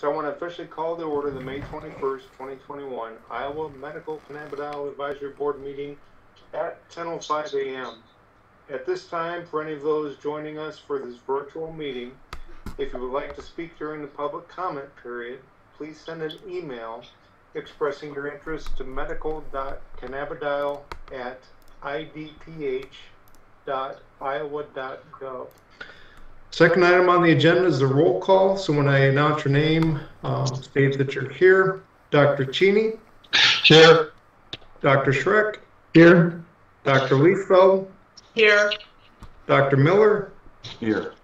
So I want to officially call to order the May 21st, 2021 Iowa Medical Cannabidiol Advisory Board meeting at 10:05 a.m. At this time, for any of those joining us for this virtual meeting, if you would like to speak during the public comment period, please send an email expressing your interest to medical.cannabidiol@idph.iowa.gov. Second item on the agenda is the roll call. So when I announce your name, state that you're here. Dr. Cheney. Here. Dr. Schreck. Here. Dr. Liefeld. Here. Dr. Miller. Here.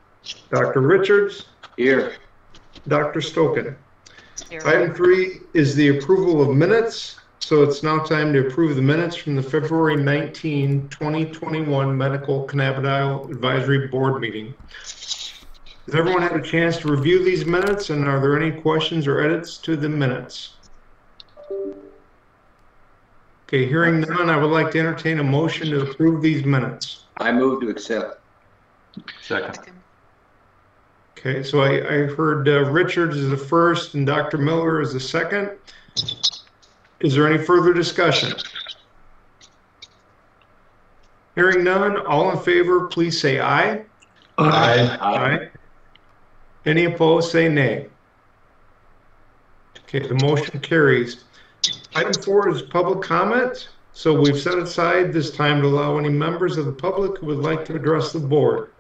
Dr. Richards. Here. Dr. Stoken. Here. Item 3 is the approval of minutes. So it's now time to approve the minutes from the February 19, 2021 Medical Cannabidiol Advisory Board meeting. Has everyone had a chance to review these minutes, and are there any questions or edits to the minutes? Okay, hearing none, I would like to entertain a motion to approve these minutes. I move to accept. Second. Okay, so I heard Richards is the first and Dr. Miller is the second. Is there any further discussion? Hearing none, all in favor, please say aye. Aye. Aye. Any opposed, say nay. Okay, the motion carries. Item 4 is public comment. So we've set aside this time to allow any members of the public who would like to address the board.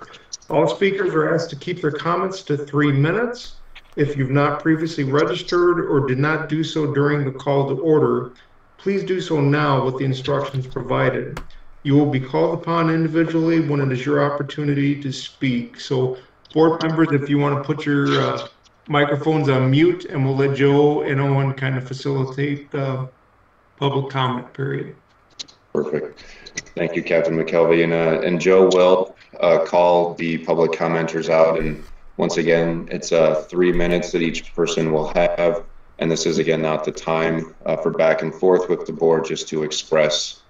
All speakers are asked to keep their comments to 3 minutes. If you've not previously registered or did not do so during the call to order, please do so now with the instructions provided. You will be called upon individually when it is your opportunity to speak. So board members, if you want to put your microphones on mute, and we'll let Joe and Owen kind of facilitate the public comment period. Perfect. Thank you, Captain McKelvey. And Joe will call the public commenters out. And once again, it's 3 minutes that each person will have. And this is, again, not the time for back and forth with the board, just to express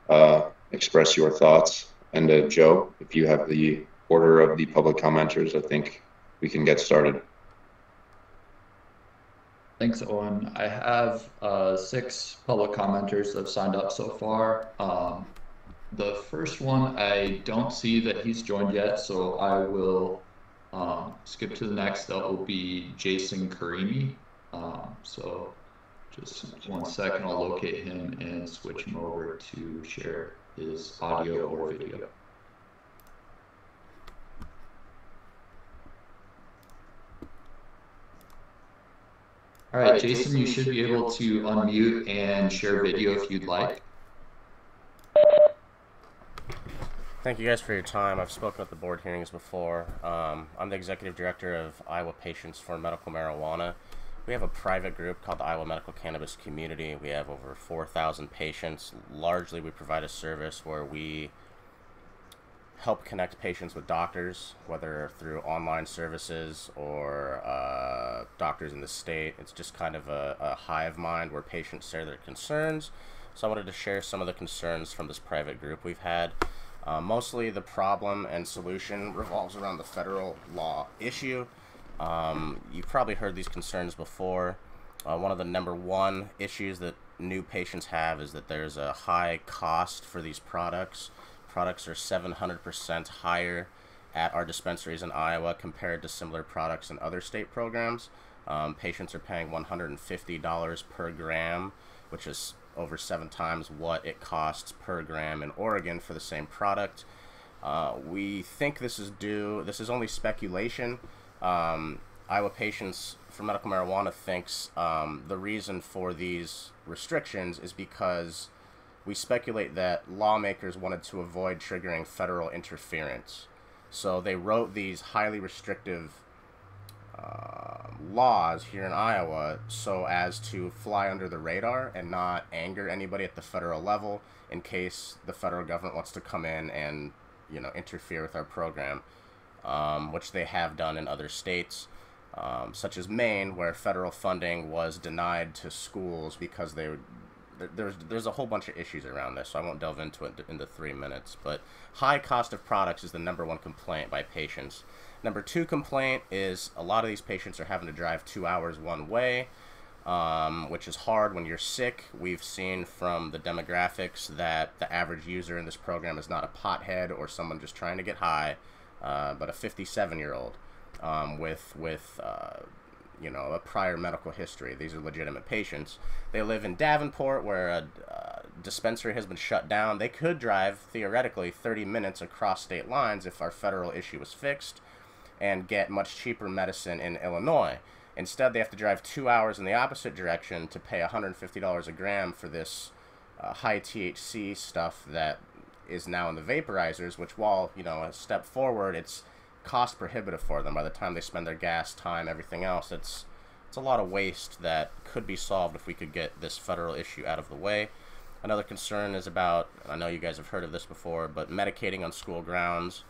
your thoughts. And Joe, if you have the order of the public commenters, I think we can get started. Thanks, Owen. I have 6 public commenters that have signed up so far. The first one, I don't see that he's joined yet, so I will skip to the next. That will be Jason Karimi. So just 1 second, I'll locate him and switch him over to share his audio or video. All right, Jason, you should be able to unmute and share video if you'd like. Thank you guys for your time. I've spoken at the board hearings before. I'm the executive director of Iowa Patients for Medical Marijuana. We have a private group called the Iowa Medical Cannabis Community. We have over 4,000 patients. Largely, we provide a service where we help connect patients with doctors, whether through online services or doctors in the state. It's just kind of a hive mind where patients share their concerns. So I wanted to share some of the concerns from this private group we've had. Mostly the problem and solution revolves around the federal law issue. You've probably heard these concerns before. One of the #1 issues that new patients have is that there's a high cost for these products. Products are 700% higher at our dispensaries in Iowa compared to similar products in other state programs. Patients are paying $150 per gram, which is over 7 times what it costs per gram in Oregon for the same product. We think this is only speculation. Iowa Patients for Medical Marijuana thinks the reason for these restrictions is because we speculate that lawmakers wanted to avoid triggering federal interference. So they wrote these highly restrictive laws here in Iowa so as to fly under the radar and not anger anybody at the federal level in case the federal government wants to come in and, interfere with our program, which they have done in other states, such as Maine, where federal funding was denied to schools because there's a whole bunch of issues around this, so I won't delve into it into 3 minutes. But high cost of products is the #1 complaint by patients. Number 2 complaint is a lot of these patients are having to drive 2 hours one way, which is hard when you're sick. We've seen from the demographics that the average user in this program is not a pothead or someone just trying to get high, but a 57-year-old with you know, a prior medical history. These are legitimate patients. They live in Davenport, where a dispensary has been shut down. They could drive, theoretically, 30 minutes across state lines if our federal issue was fixed and get much cheaper medicine in Illinois. Instead, they have to drive 2 hours in the opposite direction to pay $150 a gram for this high THC stuff that is now in the vaporizers, which, while, you know, a step forward, it's cost prohibitive for them. By the time they spend their gas, time, everything else, it's a lot of waste that could be solved if we could get this federal issue out of the way. Another concern is about, I know you guys have heard of this before, but medicating on school grounds,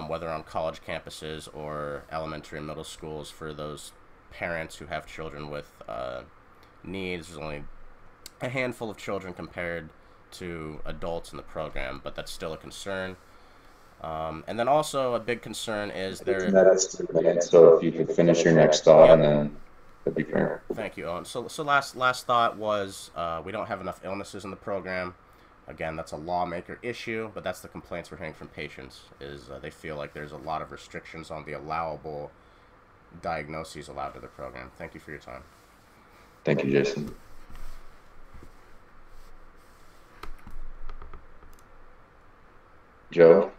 whether on college campuses or elementary and middle schools, for those parents who have children with needs. There's only a handful of children compared to adults in the program, but that's still a concern. And then also a big concern is there. That's 3 minutes, so if you could finish your next thought, Yep. and then that'd be fair. Thank you, Owen. So last thought was we don't have enough illnesses in the program. Again, that's a lawmaker issue, but that's the complaints we're hearing from patients, is they feel like there's a lot of restrictions on the allowable diagnoses allowed to the program. Thank you for your time. Thank you, Jason. Joe?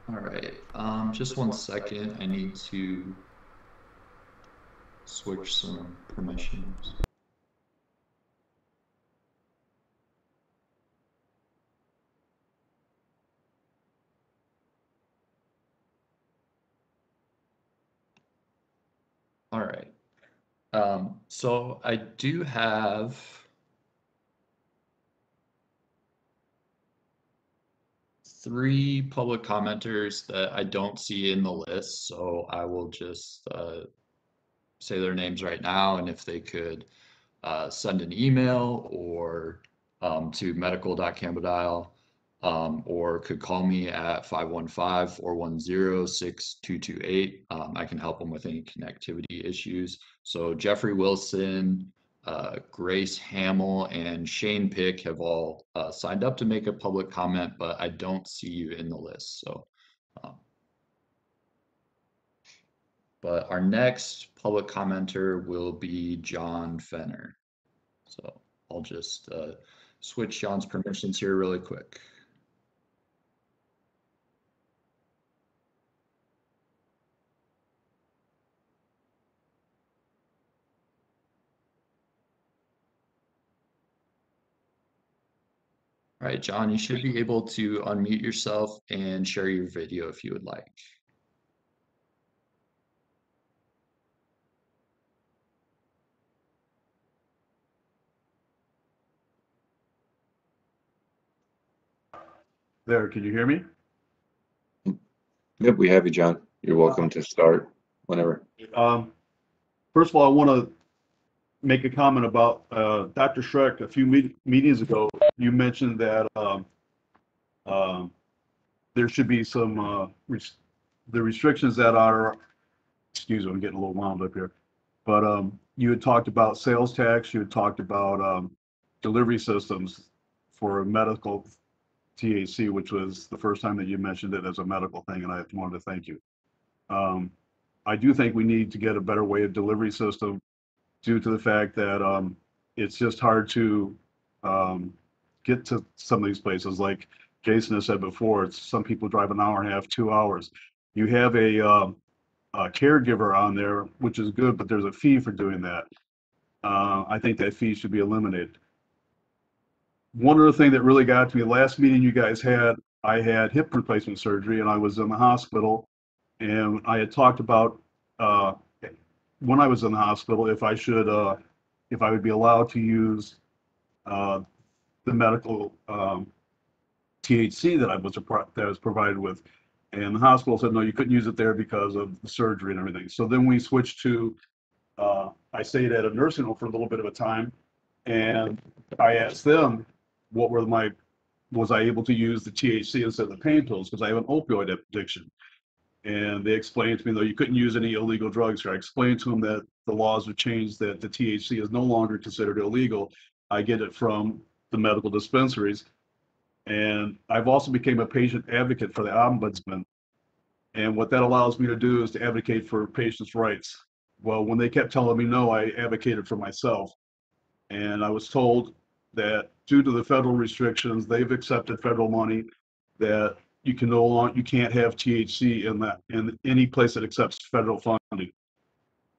All right, just 1 second. I need to switch some permissions. All right. So I do have three public commenters that I don't see in the list, so I will just say their names right now, and if they could send an email or to medical.cannabidiol, or could call me at 515-410-6228. I can help them with any connectivity issues. So Jeffrey Wilson, Grace Hamill, and Shane Pick have all signed up to make a public comment, but I don't see you in the list. So, but our next public commenter will be John Fenner. So I'll just switch John's permissions here really quick. All right, John, you should be able to unmute yourself and share your video if you would like. There, can you hear me? Yep, we have you, John. You're welcome to start whenever. First of all, I want to make a comment about Dr. Schreck. A few meetings ago, you mentioned that there should be some the restrictions that are, excuse me, I'm getting a little wound up here, but you had talked about sales tax, you had talked about delivery systems for medical THC, which was the first time that you mentioned it as a medical thing, and I wanted to thank you. I do think we need to get a better way of delivery system due to the fact that it's just hard to get to some of these places. Like Jason has said before, it's some people drive an hour and a half, 2 hours. You have a caregiver on there, which is good, but there's a fee for doing that. I think that fee should be eliminated. One other thing that really got to me, last meeting you guys had, I had hip replacement surgery and I was in the hospital, and I had talked about when I was in the hospital if I should if I would be allowed to use the medical THC that I was provided with, and the hospital said no, you couldn't use it there because of the surgery and everything. So then we switched to I stayed at a nursing home for a little bit of a time, and I asked them what were my was I able to use the THC instead of the pain pills because I have an opioid addiction. And they explained to me, though, you couldn't use any illegal drugs here. I explained to them that the laws have changed, that the THC is no longer considered illegal. I get it from the medical dispensaries. And I've also become a patient advocate for the ombudsman. And what that allows me to do is to advocate for patients' rights. Well, when they kept telling me no, I advocated for myself. And I was told that due to the federal restrictions, they've accepted federal money, that you can't have THC in any place that accepts federal funding.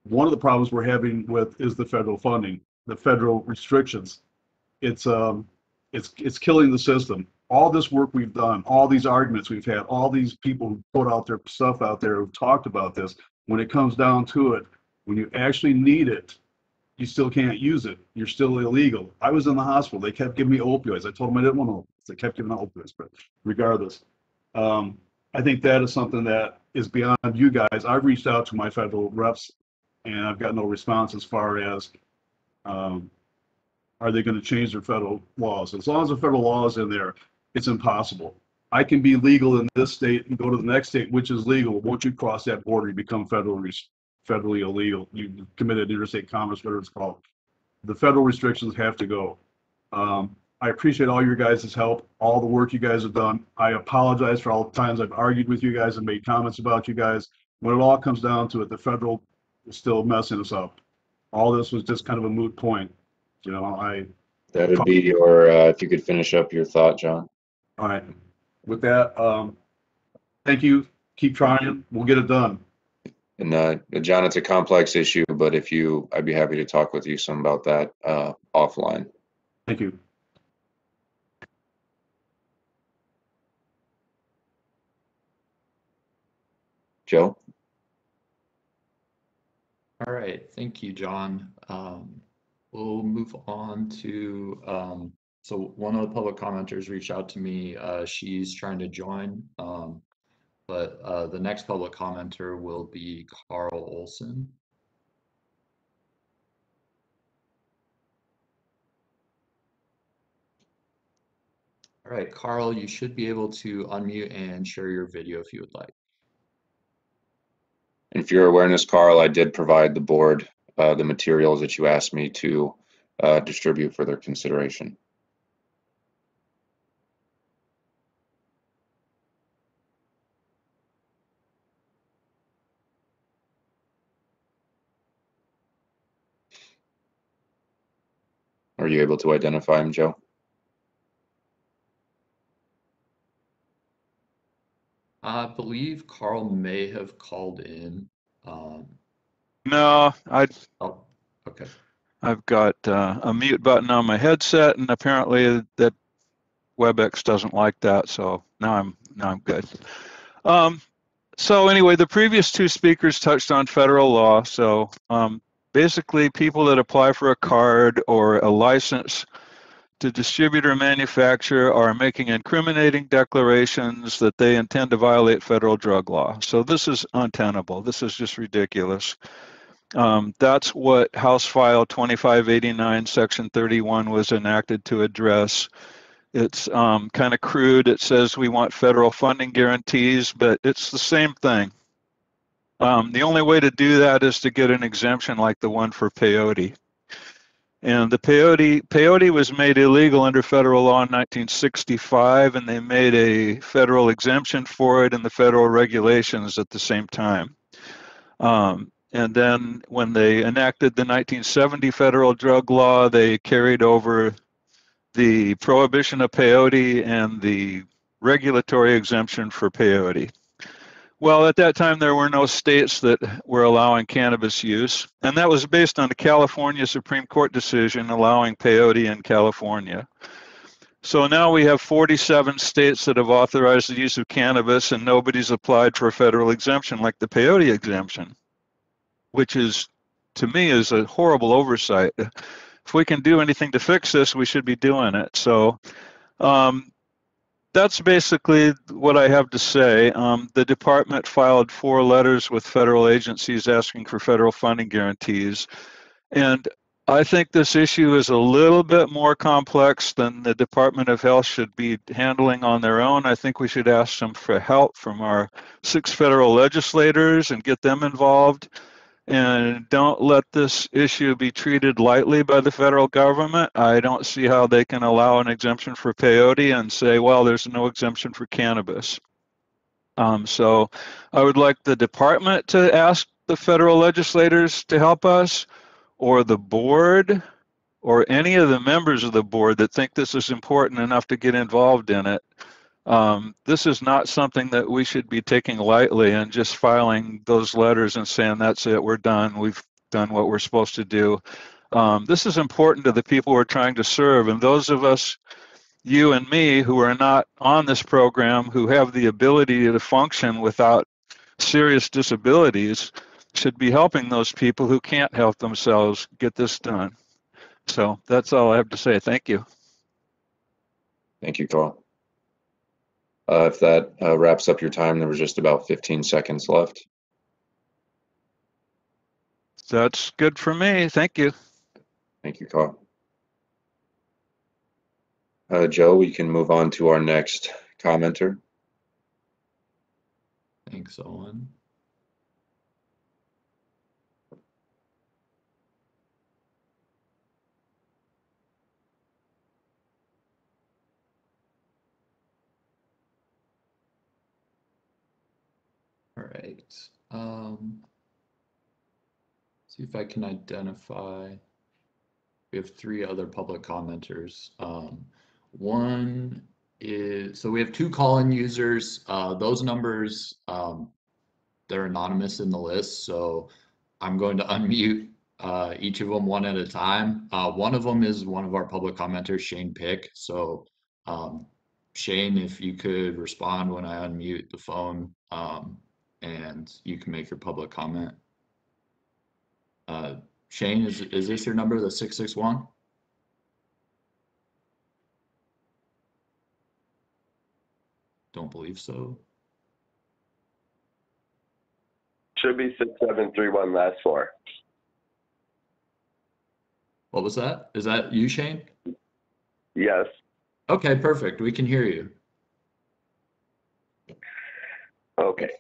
One of the problems we're having is the federal funding, the federal restrictions. It's killing the system. All this work we've done, all these arguments we've had, all these people who put out their stuff out there who've talked about this, when it comes down to it, when you actually need it, you still can't use it. You're still illegal. I was in the hospital. They kept giving me opioids. I told them I didn't want opioids. They kept giving me opioids, but regardless, I think that is something that is beyond you guys. I've reached out to my federal reps, and I've got no response as far as are they going to change their federal laws. As long as the federal law is in there, it's impossible. I can be legal in this state and go to the next state, which is legal. Once you cross that border, you become federally illegal. You committed interstate commerce, whatever it's called. The federal restrictions have to go. I appreciate all your guys' help, all the work you guys have done. I apologize for all the times I've argued with you guys and made comments about you guys. When it all comes down to it, the federal is still messing us up. All this was just kind of a moot point. That'd be your, if you could finish up your thought, John. All right. With that, thank you. Keep trying. We'll get it done. And John, it's a complex issue, but I'd be happy to talk with you some about that offline. Thank you. Joe? All right, thank you, John. We'll move on to, so one of the public commenters reached out to me. She's trying to join, but the next public commenter will be Carl Olson. All right, Carl, you should be able to unmute and share your video if you would like. And for your awareness, Carl, I did provide the board the materials that you asked me to distribute for their consideration. Are you able to identify him, Joe? I believe Carl may have called in. No, Oh, okay. I've got a mute button on my headset, and apparently that WebEx doesn't like that. So now I'm good. So anyway, the previous two speakers touched on federal law. So basically, people that apply for a card or a license to distribute or manufacture are making incriminating declarations that they intend to violate federal drug law. So this is untenable. This is just ridiculous. That's what House File 2589, Section 31 was enacted to address. It's kind of crude. It says we want federal funding guarantees, but it's the same thing. The only way to do that is to get an exemption like the one for peyote. And the peyote was made illegal under federal law in 1965, and they made a federal exemption for it in the federal regulations at the same time. And then when they enacted the 1970 federal drug law, they carried over the prohibition of peyote and the regulatory exemption for peyote. Well, at that time, there were no states that were allowing cannabis use, and that was based on the California Supreme Court decision allowing peyote in California. So now we have 47 states that have authorized the use of cannabis, and nobody's applied for a federal exemption like the peyote exemption, which is, to me, is a horrible oversight. If we can do anything to fix this, we should be doing it. So that's basically what I have to say. The department filed 4 letters with federal agencies asking for federal funding guarantees. And I think this issue is a little bit more complex than the Department of Health should be handling on their own. I think we should ask them for help from our 6 federal legislators and get them involved. And don't let this issue be treated lightly by the federal government. I don't see how they can allow an exemption for peyote and say, well, there's no exemption for cannabis. So I would like the department to ask the federal legislators to help us, or the board, or any of the members of the board that think this is important enough to get involved in it. This is not something that we should be taking lightly and just filing those letters and saying, that's it, we're done, we've done what we're supposed to do. This is important to the people we're trying to serve, and those of us, you and me, who are not on this program, who have the ability to function without serious disabilities, should be helping those people who can't help themselves get this done. So that's all I have to say. Thank you. Thank you, Carl. If that wraps up your time, there was just about 15 seconds left. That's good for me. Thank you. Thank you, Carl. Joe, we can move on to our next commenter. Thanks, Owen. All right. See if I can identify. We have 3 other public commenters. One is, so we have 2 call-in users. Those numbers, they're anonymous in the list, so I'm going to unmute each of them one at a time. One of them is one of our public commenters, Shane Pick. So Shane, if you could respond when I unmute the phone, and you can make your public comment. Shane, is this your number, the 661? Don't believe so. Should be 6731 last 4. What was that? Is that you, Shane? Yes. Okay, perfect. We can hear you. Okay.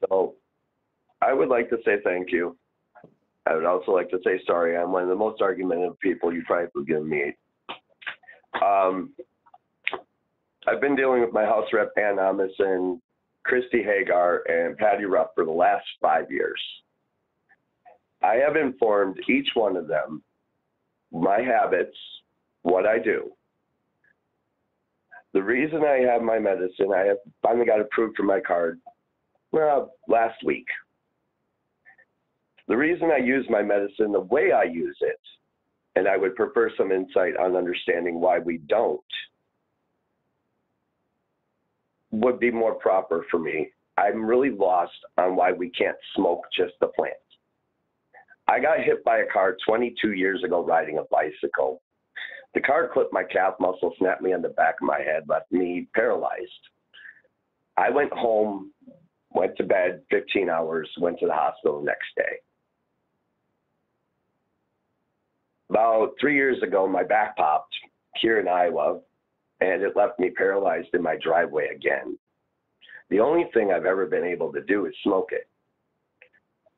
So I would like to say thank you. I would also like to say sorry. I'm one of the most argumentative people you probably will give me. I've been dealing with my House Rep Ann Amundson, Christy Hagar, and Patty Ruff for the last 5 years. I have informed each one of them my habits, what I do. The reason I have my medicine, I have finally got approved for my card last week. The reason I use my medicine, the way I use it, and I would prefer some insight on understanding why we don't, would be more proper for me. I'm really lost on why we can't smoke just the plant. I got hit by a car 22 years ago riding a bicycle. The car clipped my calf muscle, snapped me on the back of my head, left me paralyzed. I went home, went to bed 15 hours, went to the hospital the next day. About 3 years ago, my back popped here in Iowa, and it left me paralyzed in my driveway again. The only thing I've ever been able to do is smoke it.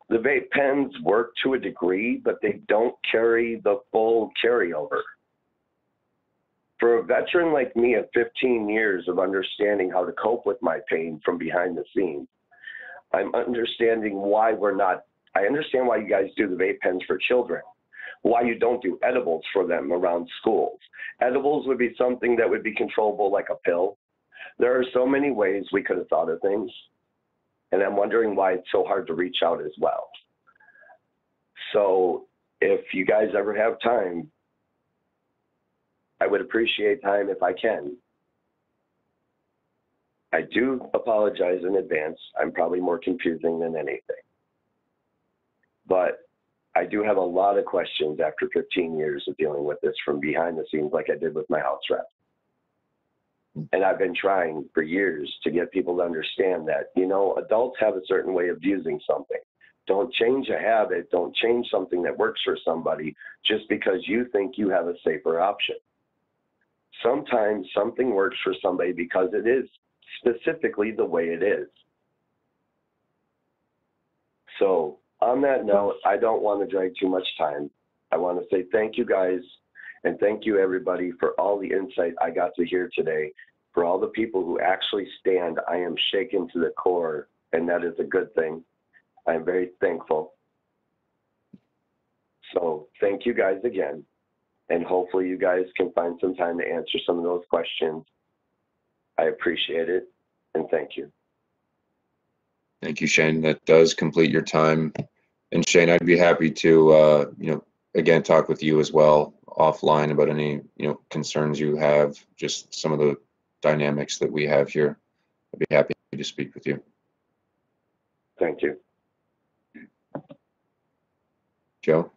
The vape pens work to a degree, but they don't carry the full carryover. For a veteran like me of 15 years of understanding how to cope with my pain from behind the scenes, I'm understanding why I understand why you guys do the vape pens for children, why you don't do edibles for them around schools. Edibles would be something that would be controllable like a pill. There are so many ways we could have thought of things, and I'm wondering why it's so hard to reach out as well. So if you guys ever have time, I would appreciate time if I can. I do apologize in advance. I'm probably more confusing than anything. But I do have a lot of questions after 15 years of dealing with this from behind the scenes like I did with my house rep. And I've been trying for years to get people to understand that, adults have a certain way of using something. Don't change a habit. Don't change something that works for somebody just because you think you have a safer option. Sometimes something works for somebody because it is specifically the way it is. So on that note, I don't want to drag too much time. I want to say thank you guys, and thank you everybody for all the insight I got to hear today. For all the people who actually stand, I am shaken to the core, and that is a good thing. I am very thankful. So thank you guys again, and hopefully you guys can find some time to answer some of those questions. I appreciate it, and thank you. Thank you, Shane. That does complete your time. And Shane, I'd be happy to, again, talk with you as well offline about any, concerns you have, just some of the dynamics that we have here. I'd be happy to speak with you. Thank you. Joe?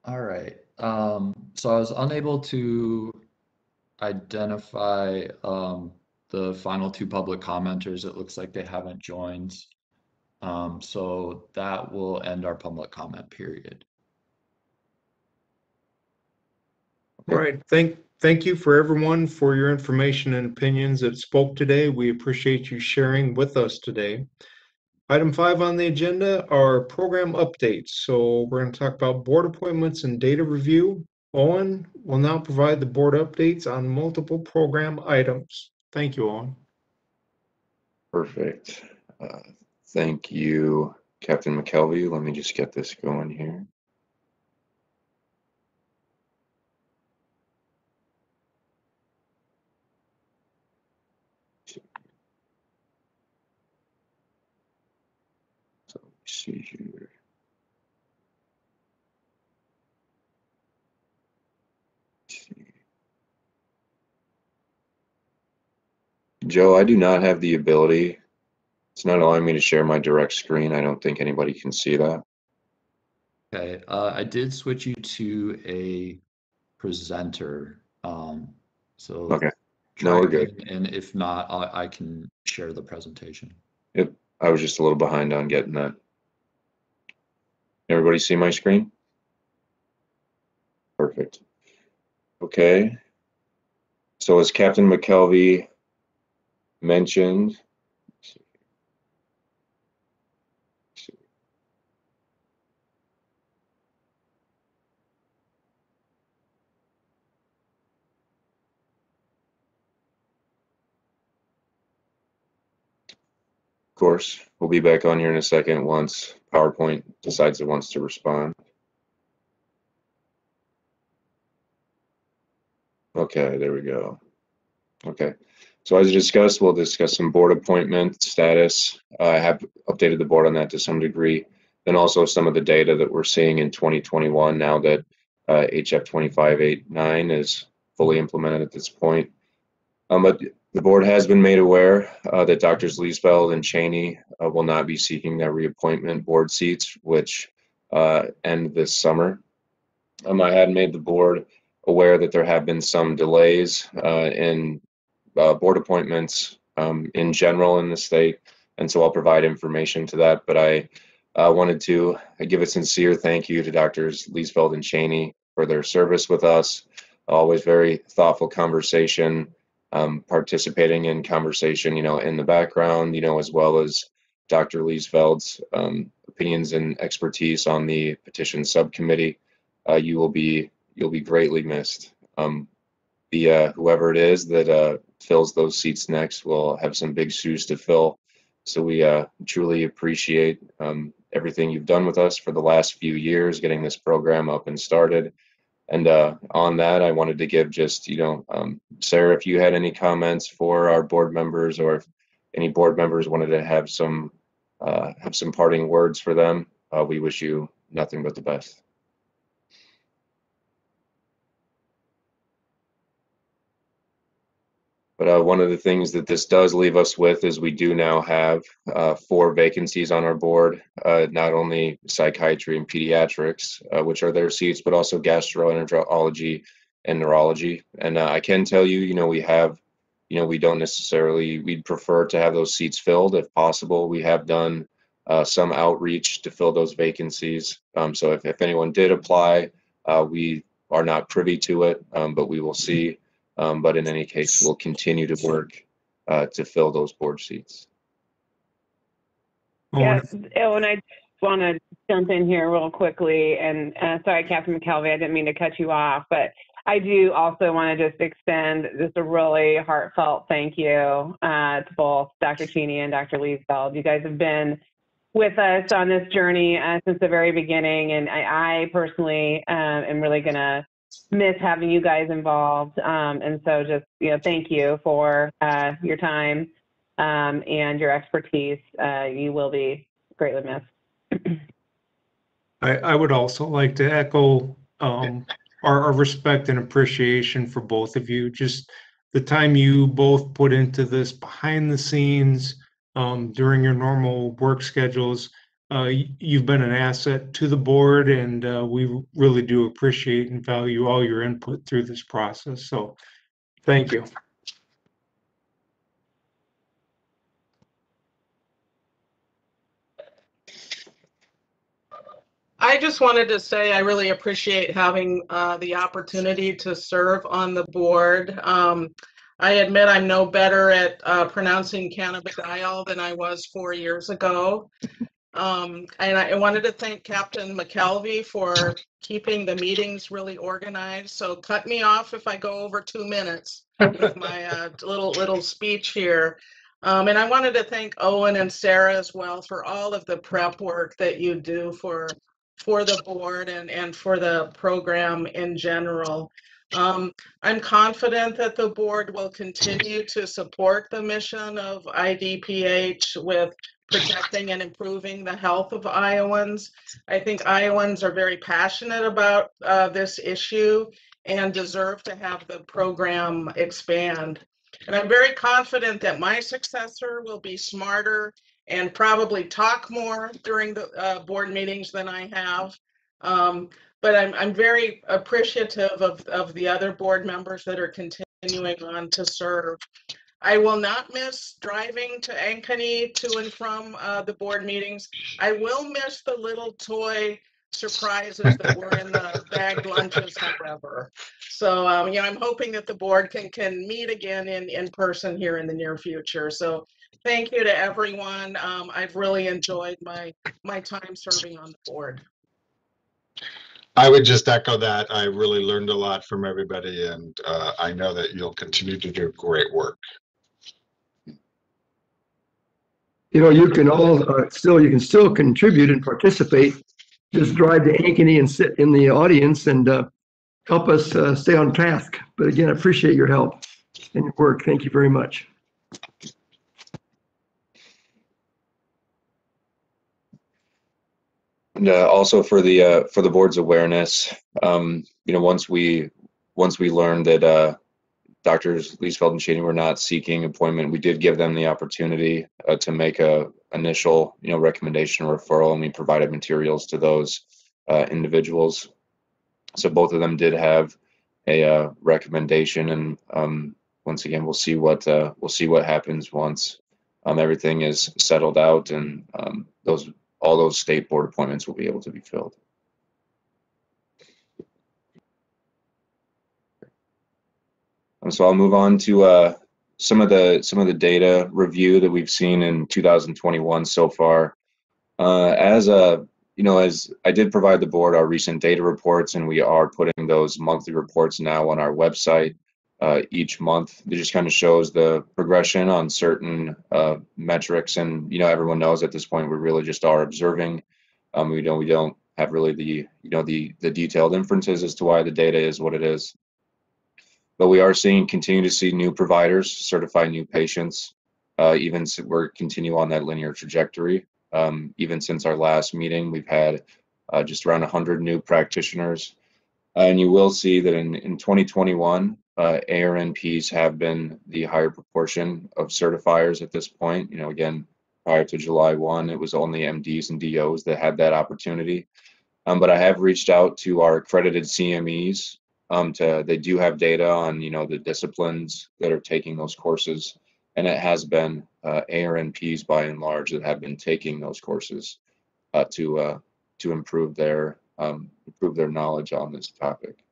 All right. So I was unable to identify the final two public commenters. It looks like they haven't joined. So that will end our public comment period. All right. Thank you for everyone for your information and opinions that spoke today. We appreciate you sharing with us today. Item 5 on the agenda are program updates. So we're going to talk about board appointments and data review. Owen will now provide the board updates on multiple program items. Thank you, Owen. Perfect. Thank you, Captain McKelvey. Let me just get this going here. So let's see here. Joe, I do not have the ability. It's not allowing me to share my direct screen. I don't think anybody can see that. Okay, I did switch you to a presenter. So Okay. try No, we're good. again, and if not, I can share the presentation. Yep. I was just a little behind on getting that. Everybody see my screen? Perfect. Okay. So as Captain McKelvey mentioned, of course, we'll be back on here in a second once PowerPoint decides it wants to respond. Okay, there we go. Okay, so as discussed, we'll discuss some board appointment status. I have updated the board on that to some degree. Then also some of the data that we're seeing in 2021 now that HF 2589 is fully implemented at this point. But the board has been made aware that Drs. Liesfeld and Cheney will not be seeking their reappointment board seats, which end this summer. I had made the board aware that there have been some delays in board appointments in general in the state, and so I'll provide information to that. But I wanted to give a sincere thank you to Drs. Liesfeld and Cheney for their service with us. Always very thoughtful conversation, participating in conversation, in the background, as well as Dr. Liesfeld's opinions and expertise on the petition subcommittee. You'll be greatly missed. Whoever it is that fills those seats next will have some big shoes to fill. So we truly appreciate everything you've done with us for the last few years, getting this program up and started. And on that, I wanted to give just, Sarah, if you had any comments for our board members, or if any board members wanted to have some parting words for them, we wish you nothing but the best. But one of the things that this does leave us with is we do now have 4 vacancies on our board, not only psychiatry and pediatrics, which are their seats, but also gastroenterology and neurology. And I can tell you, we don't necessarily, we'd prefer to have those seats filled if possible. We have done some outreach to fill those vacancies. So if anyone did apply, we are not privy to it, but we will see. But in any case, we'll continue to work to fill those board seats. Yeah, and I just want to jump in here real quickly. And sorry, Captain McKelvey, I didn't mean to cut you off, but I do also want to just extend just a really heartfelt thank you to both Dr. Cheney and Dr. Leesfeld. You guys have been with us on this journey since the very beginning, and I personally am really going to miss having you guys involved. And so just, thank you for your time and your expertise. You will be greatly missed. I would also like to echo our respect and appreciation for both of you. Just the time you both put into this behind the scenes during your normal work schedules. You've been an asset to the board, and we really do appreciate and value all your input through this process. So thank you. I just wanted to say I really appreciate having the opportunity to serve on the board. I admit I'm no better at pronouncing cannabidiol than I was 4 years ago. And I wanted to thank Captain McKelvey for keeping the meetings really organized. So cut me off if I go over 2 minutes with my little speech here. And I wanted to thank Owen and Sarah as well for all of the prep work that you do for the board and for the program in general. I'm confident that the board will continue to support the mission of IDPH with protecting and improving the health of Iowans. I think Iowans are very passionate about this issue and deserve to have the program expand. And I'm very confident that my successor will be smarter and probably talk more during the board meetings than I have. But I'm very appreciative of the other board members that are continuing on to serve. I will not miss driving to Ankeny to and from the board meetings. I will miss the little toy surprises that were in the bagged lunches, however. So, I'm hoping that the board can meet again in person here in the near future. So thank you to everyone. I've really enjoyed my time serving on the board. I would just echo that. I really learned a lot from everybody, and I know that you'll continue to do great work. You can all you can still contribute and participate. Just drive to Ankeny and sit in the audience and help us stay on task. But again, I appreciate your help and your work. Thank you very much. And also for the board's awareness, once we learned that Doctors Leesfeld and Cheney were not seeking appointment, we did give them the opportunity to make a initial recommendation or referral, and we provided materials to those individuals. So both of them did have a recommendation, and once again, we'll see what happens once everything is settled out, and all those state board appointments will be able to be filled. So I'll move on to some of the data review that we've seen in 2021 so far. As I did provide the board our recent data reports, and we are putting those monthly reports now on our website each month. It just kind of shows the progression on certain metrics, and everyone knows at this point we really just are observing. We don't have really the detailed inferences as to why the data is what it is. But we are continue to see new providers certify new patients. Even we're continue on that linear trajectory. Even since our last meeting, we've had just around 100 new practitioners. And you will see that in 2021, ARNPs have been the higher proportion of certifiers at this point. Again, prior to July 1, it was only MDs and DOs that had that opportunity. But I have reached out to our accredited CMEs. They do have data on the disciplines that are taking those courses. and it has been ARNPs by and large that have been taking those courses to improve their knowledge on this topic.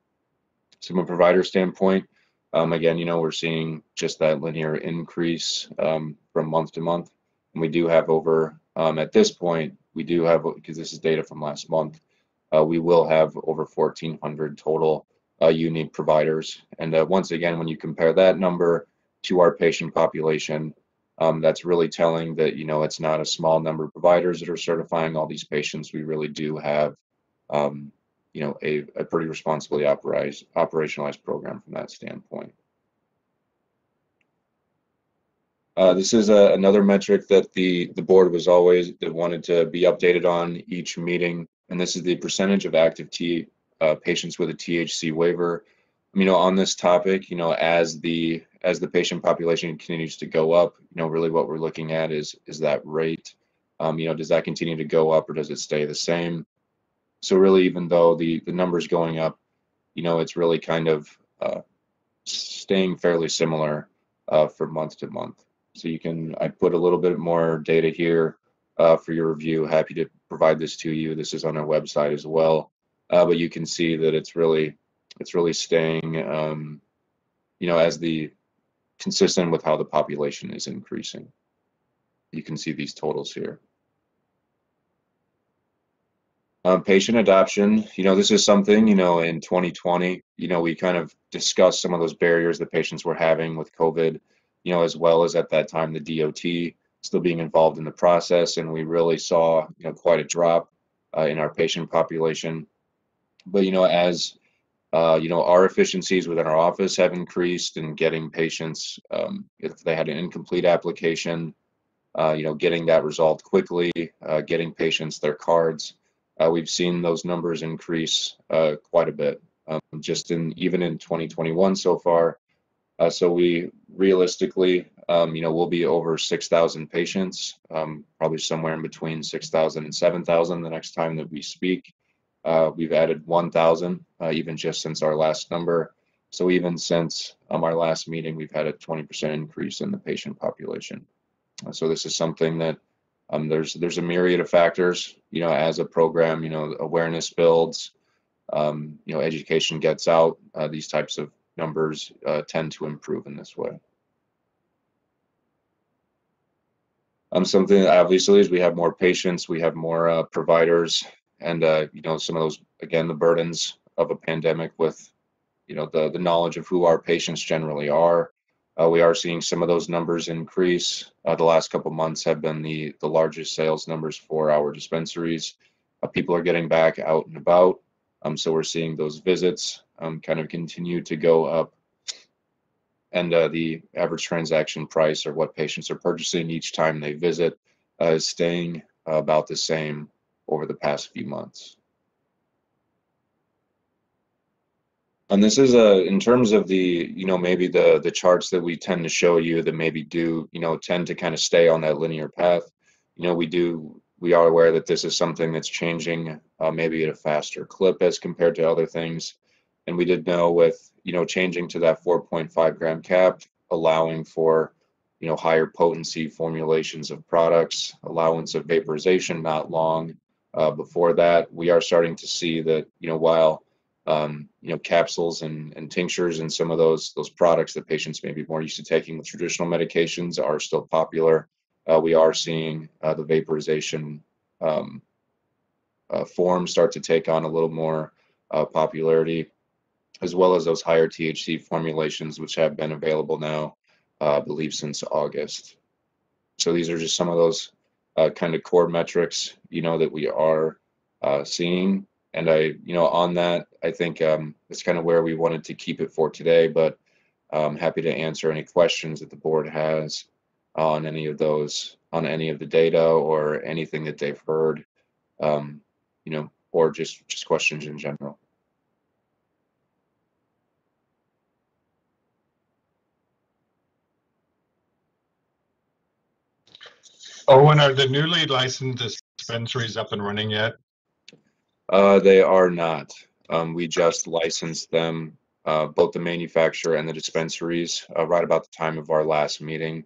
So from a provider standpoint, again, we're seeing just that linear increase from month to month. And we do have over, at this point, we do have, because this is data from last month, we will have over 1,400 total unique providers. And once again, when you compare that number to our patient population, that's really telling that, it's not a small number of providers that are certifying all these patients. We really do have a pretty responsibly operationalized program from that standpoint. This is another metric that the board was always wanted to be updated on each meeting, and this is the percentage of active patients with a THC waiver. On this topic, as the patient population continues to go up, really what we're looking at is that rate. Does that continue to go up or does it stay the same? So really, even though the number's going up, it's really kind of staying fairly similar from month to month. So I put a little bit more data here for your review. Happy to provide this to you. This is on our website as well. But you can see that it's really staying, as the consistent with how the population is increasing. You can see these totals here. Patient adoption, this is something, in 2020, we kind of discussed some of those barriers that patients were having with COVID, as well as at that time, the DOT still being involved in the process. And we really saw, quite a drop in our patient population. But, as, our efficiencies within our office have increased in getting patients, if they had an incomplete application, getting that resolved quickly, getting patients their cards. We've seen those numbers increase quite a bit, even in 2021 so far. So we realistically, we'll be over 6,000 patients, probably somewhere in between 6,000 and 7,000 the next time that we speak. We've added 1,000 even just since our last number. So even since our last meeting, we've had a 20% increase in the patient population. So this is something that there's a myriad of factors, as a program, awareness builds, education gets out, these types of numbers tend to improve in this way. Something obviously is we have more patients, we have more providers, and some of those, again, the burdens of a pandemic with, the knowledge of who our patients generally are. We are seeing some of those numbers increase. The last couple months have been the largest sales numbers for our dispensaries. People are getting back out and about. So we're seeing those visits kind of continue to go up. And the average transaction price, or what patients are purchasing each time they visit, is staying about the same over the past few months. And this is in terms of the, maybe the charts that we tend to show you that maybe do, tend to kind of stay on that linear path. We are aware that this is something that's changing maybe at a faster clip as compared to other things. And we did know with, changing to that 4.5 gram cap, allowing for, higher potency formulations of products, allowance of vaporization not long before that, we are starting to see that, while capsules and tinctures and some of those products that patients may be more used to taking with traditional medications are still popular. We are seeing the vaporization form start to take on a little more popularity, as well as those higher THC formulations, which have been available now, I believe, since August. So these are just some of those kind of core metrics, that we are seeing. And on that, I think it's kind of where we wanted to keep it for today, but I'm happy to answer any questions that the board has on any of those, on any of the data or anything that they've heard, or just questions in general. Owen, are the newly licensed dispensaries up and running yet? They are not. We just licensed them both the manufacturer and the dispensaries right about the time of our last meeting.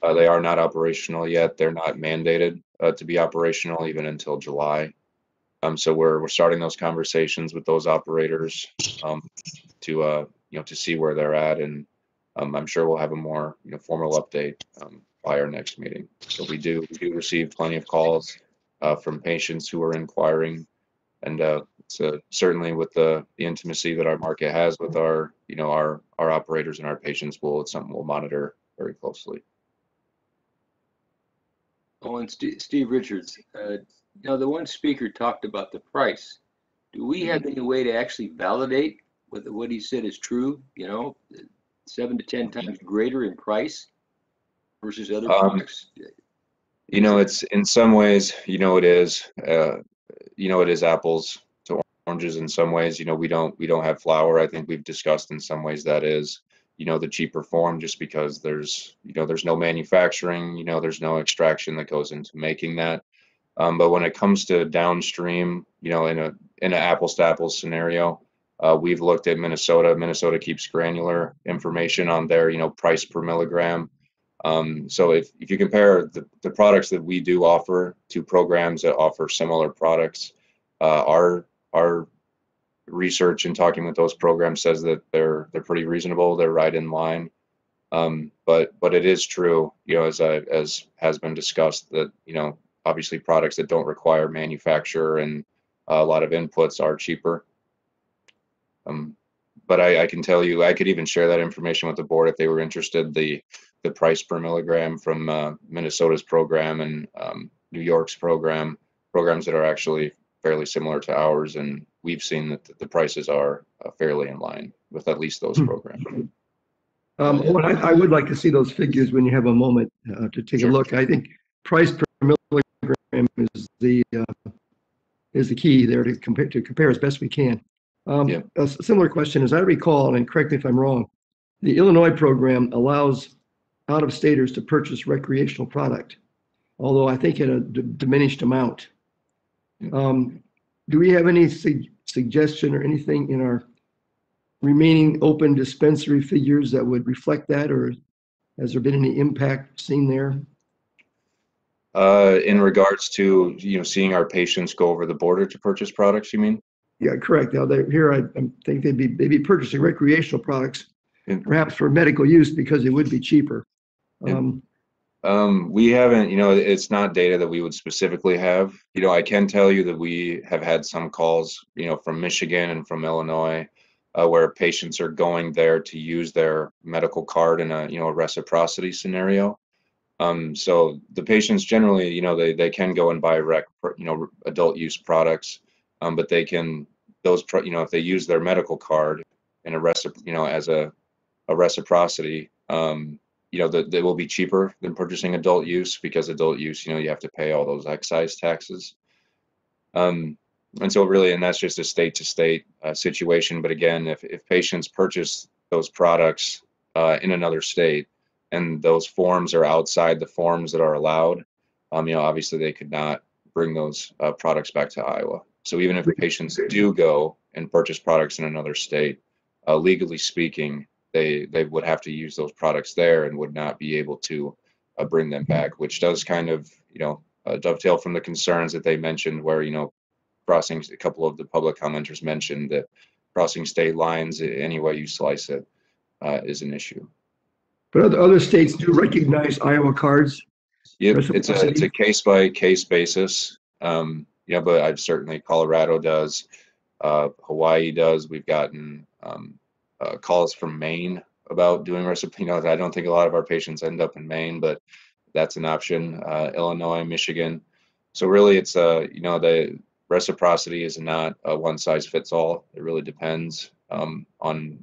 They are not operational yet. They're not mandated to be operational even until July. So we're starting those conversations with those operators to to see where they're at, and I'm sure we'll have a more formal update by our next meeting. So we do receive plenty of calls from patients who are inquiring, and so certainly with the intimacy that our market has with our our operators and our patients, it's something we'll monitor very closely. Oh, and Steve Richards, now the one speaker talked about the price. Do we have any way to actually validate whether what he said is true? 7 to 10 times greater in price versus other products? It's in some ways, it is, it is apples to oranges in some ways. We don't have flour. I think we've discussed in some ways that is, the cheaper form, just because there's no manufacturing, there's no extraction that goes into making that. But when it comes to downstream, in an apples to apples scenario, we've looked at Minnesota. Minnesota keeps granular information on their, price per milligram. So if you compare the products that we do offer to programs that offer similar products, our research and talking with those programs says that they're pretty reasonable. They're right in line. But it is true, as has been discussed, that obviously products that don't require manufacture and a lot of inputs are cheaper. But I can tell you, I could even share that information with the board if they were interested. The price per milligram from Minnesota's program and New York's programs that are actually fairly similar to ours, and we've seen that the prices are fairly in line with at least those programs. Well, I would like to see those figures when you have a moment to take a look. I think price per milligram is the key there to compare as best we can. A similar question, as I recall, and correct me if I'm wrong, the Illinois program allows out-of-staters to purchase recreational product, although I think in a diminished amount. Do we have any suggestion or anything in our remaining open dispensary figures that would reflect that, or has there been any impact seen there? In regards to seeing our patients go over the border to purchase products, you mean? Yeah, correct. Now here, I think they'd be purchasing recreational products, perhaps for medical use, because it would be cheaper. We haven't, it's not data that we would specifically have. I can tell you that we have had some calls, from Michigan and from Illinois, where patients are going there to use their medical card in a reciprocity scenario. So the patients generally, they can go and buy adult use products, but they can, if they use their medical card in as a reciprocity, they will be cheaper than purchasing adult use, because adult use, you have to pay all those excise taxes. And so really, and that's just a state to state situation. But again, if patients purchase those products in another state, and those forms are outside the forms that are allowed, obviously they could not bring those products back to Iowa. So even if patients do go and purchase products in another state, legally speaking, they would have to use those products there and would not be able to bring them back, which does kind of, dovetail from the concerns that they mentioned, where, crossing, a couple of the public commenters mentioned that crossing state lines, any way you slice it, is an issue. But other states do recognize Iowa cards. Yep, it's a case by case basis. But I've certainly, Colorado does, Hawaii does. We've gotten calls from Maine about doing recipe. I don't think a lot of our patients end up in Maine, but that's an option. Illinois, Michigan. So really, it's the reciprocity is not a one size fits all. It really depends on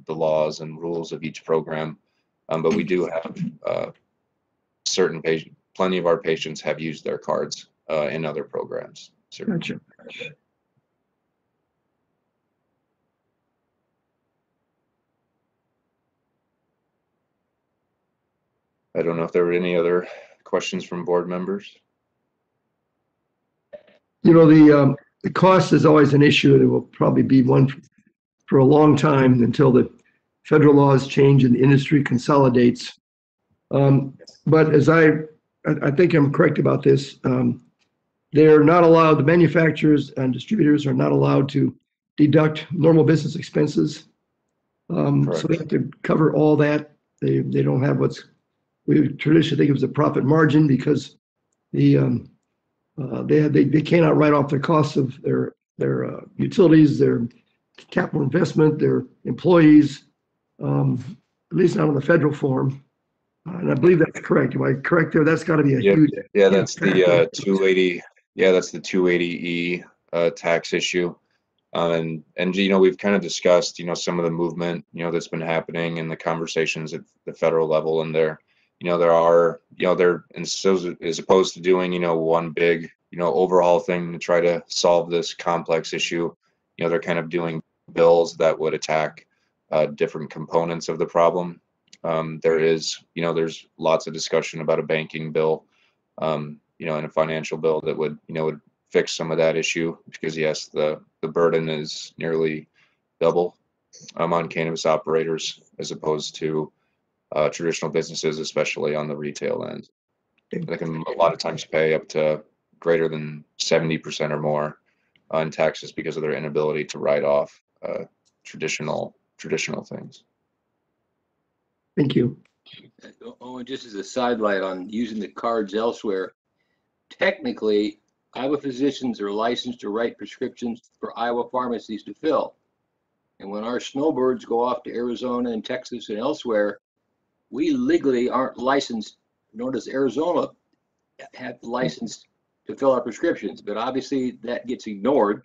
the laws and rules of each program. But we do have certain patients. Plenty of our patients have used their cards in other programs. Gotcha. I don't know if there were any other questions from board members. The cost is always an issue, and it will probably be one for a long time until the federal laws change and the industry consolidates. But as I think I'm correct about this, they're not allowed, the manufacturers and distributors are not allowed to deduct normal business expenses. So they have to cover all that. They don't have we traditionally think it was a profit margin because they cannot write off the costs of their utilities, their capital investment, their employees, at least not on the federal form. And I believe that's correct. Am I correct there? That's got to be a huge. Yeah, that's the 280. Yeah, that's the 280E tax issue. And we've kind of discussed some of the movement that's been happening and the conversations at the federal level, and there are and so as opposed to doing one big overhaul thing to try to solve this complex issue, they're kind of doing bills that would attack different components of the problem. There's lots of discussion about a banking bill, and a financial bill that would fix some of that issue, because yes, the burden is nearly double on cannabis operators as opposed to traditional businesses, especially on the retail end. They can a lot of times pay up to greater than 70% or more on taxes because of their inability to write off traditional things. Thank you. Oh, and just as a sidelight on using the cards elsewhere, technically, Iowa physicians are licensed to write prescriptions for Iowa pharmacies to fill. And when our snowbirds go off to Arizona and Texas and elsewhere, we legally aren't licensed, nor does Arizona have licensed to fill our prescriptions. But obviously that gets ignored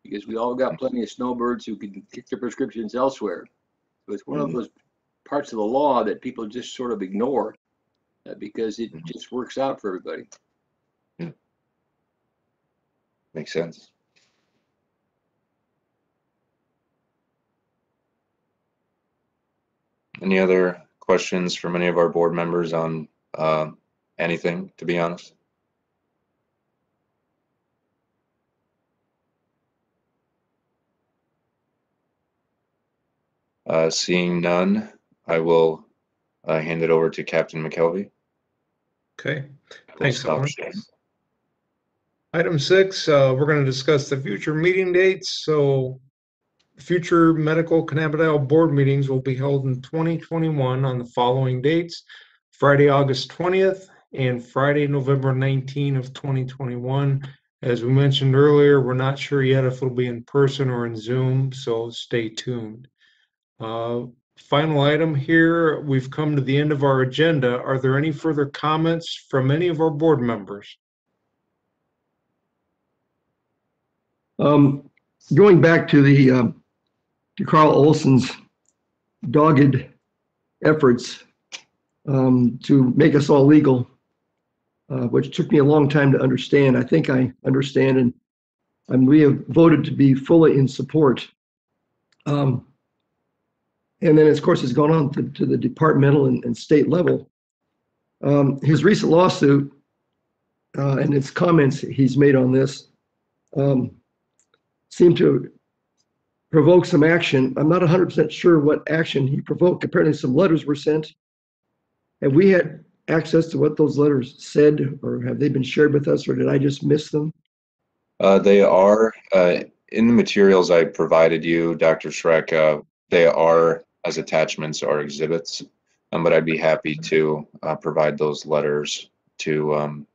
because we all got plenty of snowbirds who can get their prescriptions elsewhere. So it's one of those parts of the law that people just sort of ignore because it just works out for everybody. Makes sense. Any other questions from any of our board members on anything, to be honest? Seeing none, I will hand it over to Captain McKelvey. Okay, thanks, Stop Owen. sharing. Item 6, we're going to discuss the future meeting dates. So future medical cannabidiol board meetings will be held in 2021 on the following dates: Friday, August 20th and Friday, November 19 of 2021. As we mentioned earlier, we're not sure yet if it'll be in person or in Zoom, so stay tuned. Final item here, we've come to the end of our agenda. Are there any further comments from any of our board members? Going back to Carl Olson's dogged efforts to make us all legal, which took me a long time to understand. I think I understand, and we have voted to be fully in support. And then, of course, it's gone on to the departmental and state level. His recent lawsuit and its comments he's made on this seem to provoke some action. I'm not 100% sure what action he provoked. Apparently some letters were sent. Have we had access to what those letters said, or have they been shared with us, or did I just miss them? They are in the materials I provided you, Dr. Schreck. They are as attachments or exhibits, but I'd be happy to provide those letters to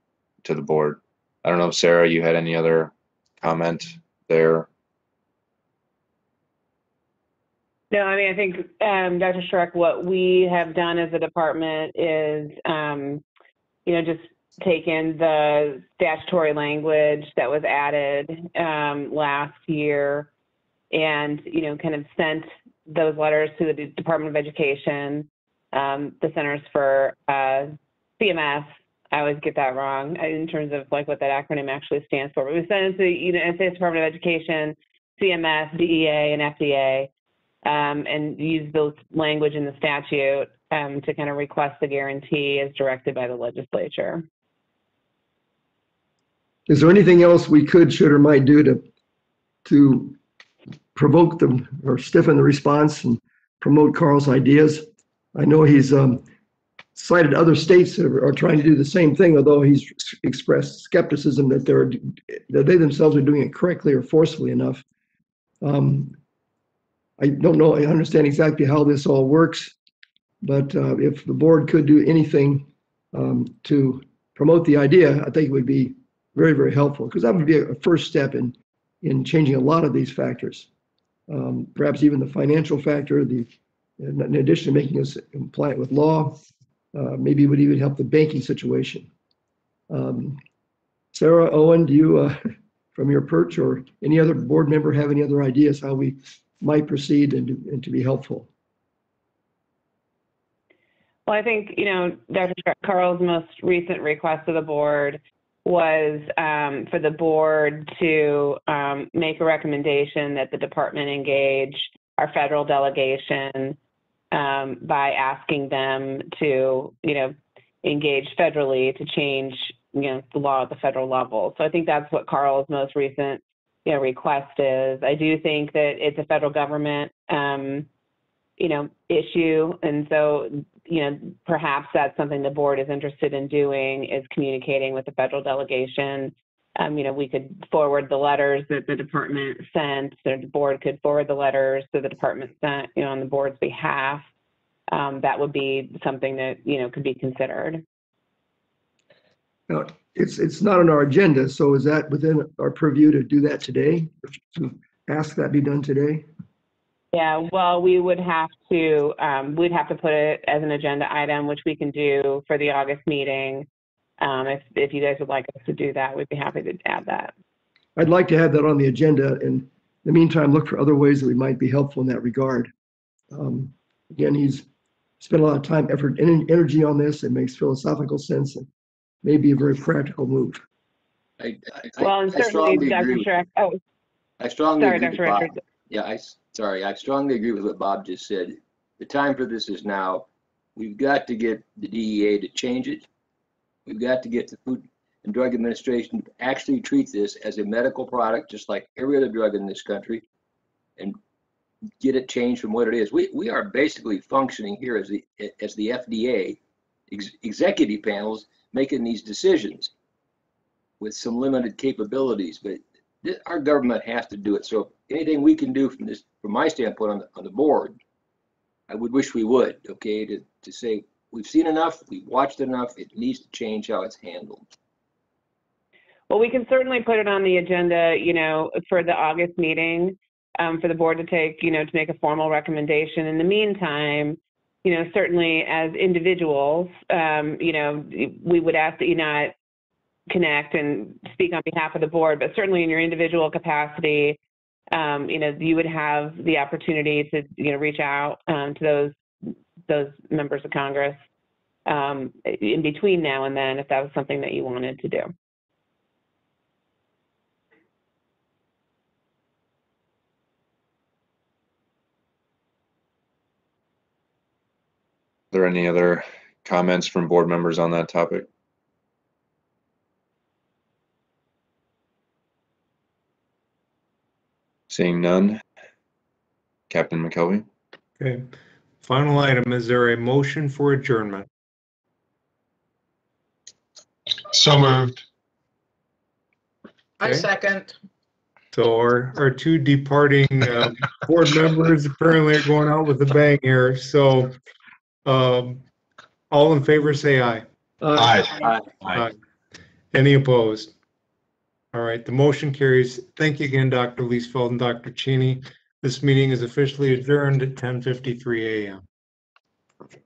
the board. I don't know if Sarah, you had any other comment there? No, I mean, I think, Dr. Schreck, what we have done as a department is, just taken the statutory language that was added last year and, kind of sent those letters to the Department of Education, the Centers for CMS. I always get that wrong in terms of like what that acronym actually stands for. But we sent it to United States Department of Education, CMS, DEA, and FDA, and use those language in the statute to kind of request the guarantee as directed by the legislature. Is there anything else we could, should, or might do to provoke them or stiffen the response and promote Carl's ideas. I know he's cited other states that are trying to do the same thing, although he's expressed skepticism that they themselves are doing it correctly or forcefully enough. I don't know, I understand exactly how this all works, but if the board could do anything to promote the idea, I think it would be very, very helpful, because that would be a first step in changing a lot of these factors. Perhaps even the financial factor, in addition to making us compliant with law, maybe it would even help the banking situation. Sarah, Owen, do you, from your perch or any other board member have any other ideas how we might proceed and to be helpful? Well, I think, Dr. Carl's most recent request to the board was for the board to make a recommendation that the department engage our federal delegation by asking them to, engage federally to change, the law at the federal level. So I think that's what Carl's most recent, request is. I do think that it's a federal government, issue. And so, perhaps that's something the board is interested in doing, is communicating with the federal delegation. We could forward the letters that the department sent, so the board could forward the letters that the department sent, on the board's behalf. That would be something that, could be considered. Now, it's not on our agenda, so is that within our purview to do that today? To ask that be done today? Yeah, well, we would have to, we'd have to put it as an agenda item, which we can do for the August meeting. If you guys would like us to do that, we'd be happy to add that. I'd like to have that on the agenda, and in the meantime, look for other ways that we might be helpful in that regard. Again, he's spent a lot of time, effort, and energy on this. It makes philosophical sense and may be a very practical move. I strongly agree with Bob. Yeah, I strongly agree with what Bob just said. The time for this is now. We've got to get the DEA to change it. We've got to get the Food and Drug Administration to actually treat this as a medical product, just like every other drug in this country, and get it changed from what it is. We are basically functioning here as the FDA executive panels making these decisions with some limited capabilities, but our government has to do it. So anything we can do from my standpoint on the board, I would wish we would, okay, to say we've seen enough, we've watched enough, it needs to change how it's handled. Well, we can certainly put it on the agenda, for the August meeting, for the board to take, to make a formal recommendation. In the meantime, certainly as individuals, we would ask that you not connect and speak on behalf of the board, but certainly in your individual capacity, you would have the opportunity to, reach out to those members of Congress in between now and then, if that was something that you wanted to do. Are there any other comments from board members on that topic? Seeing none. Captain McKelvey. Okay. Final item, is there a motion for adjournment? So moved. I second. So our two departing board members apparently are going out with a bang here. So all in favor say aye. Aye. Aye. Any opposed? All right, the motion carries. Thank you again, Dr. Liesfeld and Dr. Cheney. This meeting is officially adjourned at 10:53 a.m.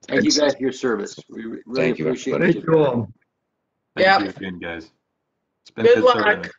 Thank you guys for your service. We really appreciate it. Thank you all. Thank you again, guys. It's been Good luck.